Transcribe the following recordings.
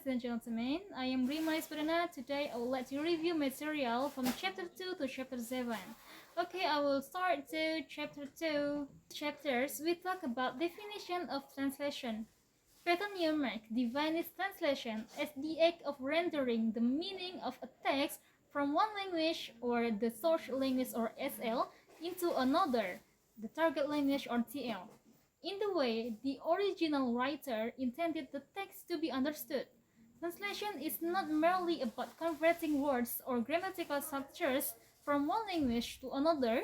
ladies and gentlemen. I am Rimalismadona. Today I will let you review material from chapter 2 to chapter 7. Okay, I will start to chapter 2. Chapters, we talk about definition of translation. Peter Newmark defines translation as the act of rendering the meaning of a text from one language or the source language or SL into another, the target language or TL, in the way the original writer intended the text to be understood. Translation is not merely about converting words or grammatical structures from one language to another,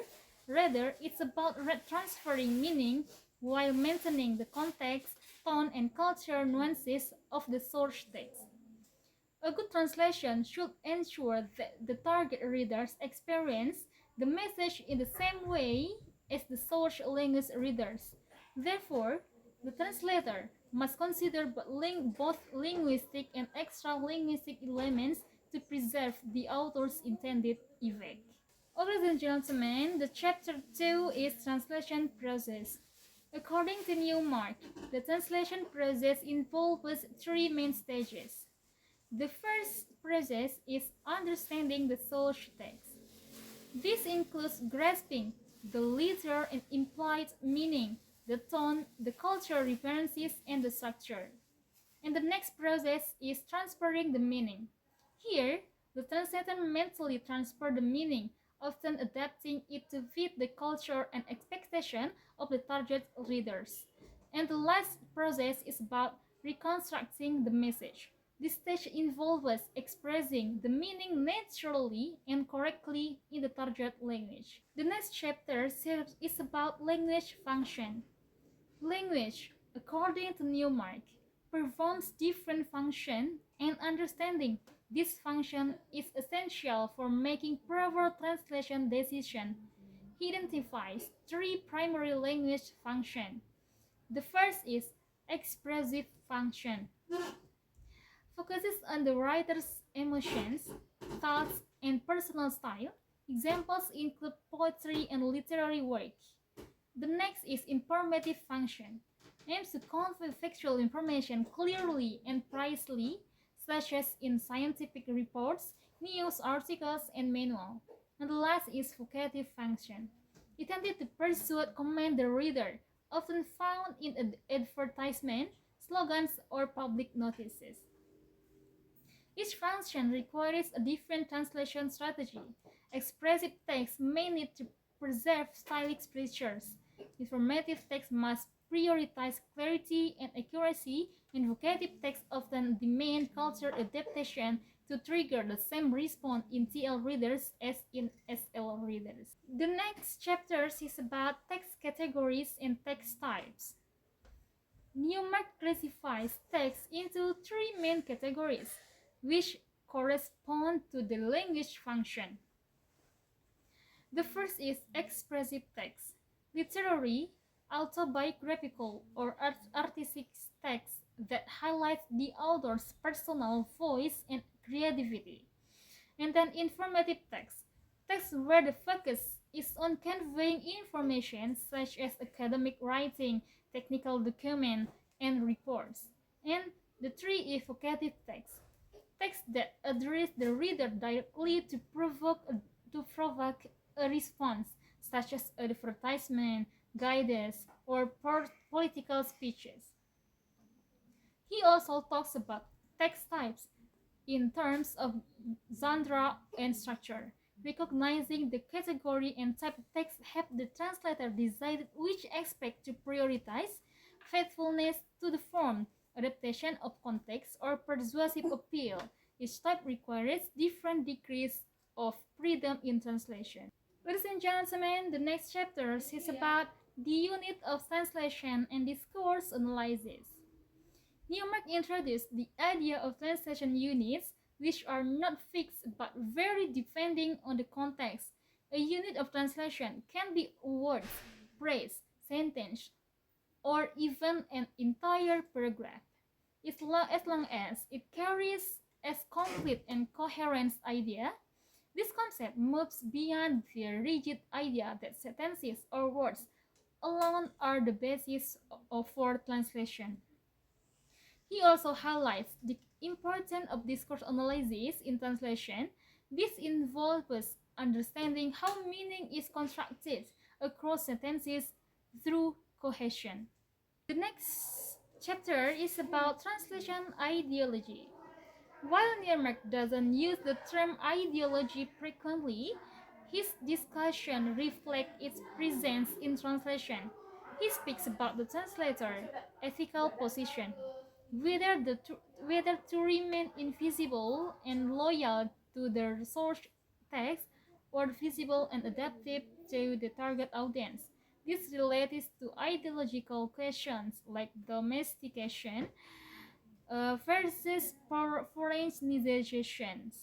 rather, it's about transferring meaning while maintaining the context, tone, and cultural nuances of the source text. A good translation should ensure that the target readers experience the message in the same way as the source language readers. Therefore, the translator must consider both linguistic and extra-linguistic elements to preserve the author's intended effect. Ladies and gentlemen, the chapter 2 is translation process. According to Newmark, the translation process involves three main stages. The first process is understanding the source text. This includes grasping the literal and implied meaning, the tone, the cultural references, and the structure. And the next process is transferring the meaning. Here, the translator mentally transfers the meaning, often adapting it to fit the culture and expectation of the target readers. And the last process is about reconstructing the message. This stage involves expressing the meaning naturally and correctly in the target language. The next chapter is about language function. Language, according to Newmark, performs different functions, and understanding this function is essential for making proper translation decisions. He identifies three primary language functions. The first is expressive function. Focuses on the writer's emotions, thoughts, and personal style. Examples include poetry and literary work. The next is informative function. Aims to convey factual information clearly and precisely, such as in scientific reports, news articles, and manuals. And the last is vocative function. Intended to persuade, command the reader, often found in advertisement, slogans, or public notices. Each function requires a different translation strategy. Expressive text may need to preserve stylistic features. Informative text must prioritize clarity and accuracy, and vocative text often demand cultural adaptation to trigger the same response in TL readers as in SL readers. The next chapter is about text categories and text types. Newmark classifies text into three main categories, which correspond to the language function. The first is expressive text, literary, autobiographical, or artistic text that highlights the author's personal voice and creativity. And then informative text, text where the focus is on conveying information such as academic writing, technical documents, and reports. And the three is vocative text, text that address the reader directly to provoke a response, such as advertisement, guidance, or political speeches. He also talks about text types in terms of genre and structure. Recognizing the category and type of text help the translator decide which aspect to prioritize: faithfulness to the form, adaptation of context, or persuasive appeal. Each type requires different degrees of freedom in translation. Ladies and gentlemen, the next chapter is about the unit of translation and discourse analysis. Newmark introduced the idea of translation units, which are not fixed but vary depending on the context. A unit of translation can be a word, phrase, sentence, or even an entire paragraph, as long as it carries a complete and coherent idea. This concept moves beyond the rigid idea that sentences or words alone are the basis for translation. He also highlights the importance of discourse analysis in translation. This involves understanding how meaning is constructed across sentences through cohesion. The next chapter is about translation ideology. While Niermark doesn't use the term ideology frequently, his discussion reflects its presence in translation. He speaks about the translator's ethical position, whether to remain invisible and loyal to the source text, or visible and adaptive to the target audience. This relates to ideological questions like domestication versus foreignizations.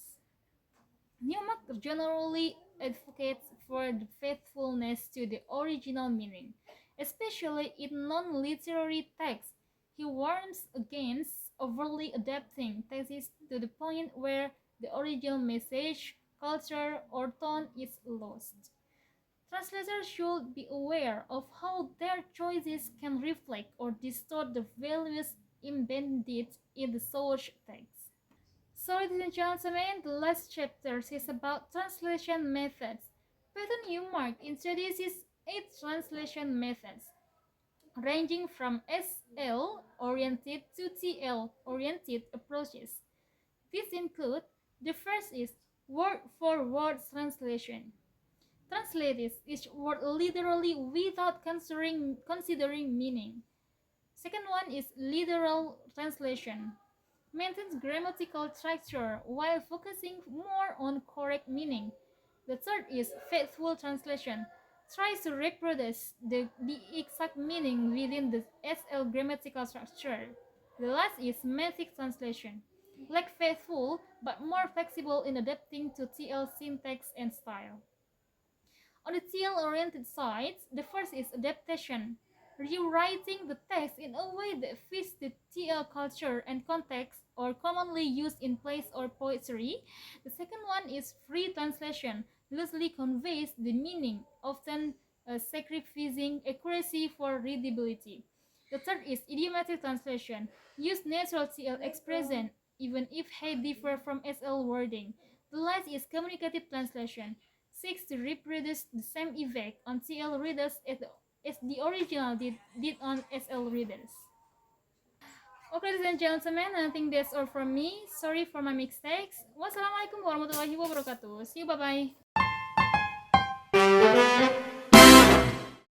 Newmark generally advocates for the faithfulness to the original meaning, especially in non-literary texts. He warns against overly adapting texts to the point where the original message, culture, or tone is lost. Translators should be aware of how their choices can reflect or distort the values embedded in the source text. So, ladies and gentlemen, the last chapter is about translation methods. Patton Newmark introduces 8 translation methods, ranging from SL-oriented to TL-oriented approaches. These include: the first is word-for-word translation. Translate each word literally without considering meaning. Second one is literal translation. Maintains grammatical structure while focusing more on correct meaning. The third is faithful translation. Tries to reproduce the exact meaning within the SL grammatical structure. The last is semantic translation. Like faithful, but more flexible in adapting to TL syntax and style. On the TL-oriented side, the first is adaptation, rewriting the text in a way that fits the TL culture and context, or commonly used in plays or poetry. The second one is free translation, loosely conveys the meaning, often sacrificing accuracy for readability. The third is idiomatic translation, use natural TL expression even if they differ from SL wording. The last is communicative translation, seeks to reproduce the same effect on TL readers as the original did on SL readers. Okay, ladies and gentlemen, I think that's all from me. Sorry for my mistakes. Wassalamualaikum warahmatullahi wabarakatuh. See you, bye bye.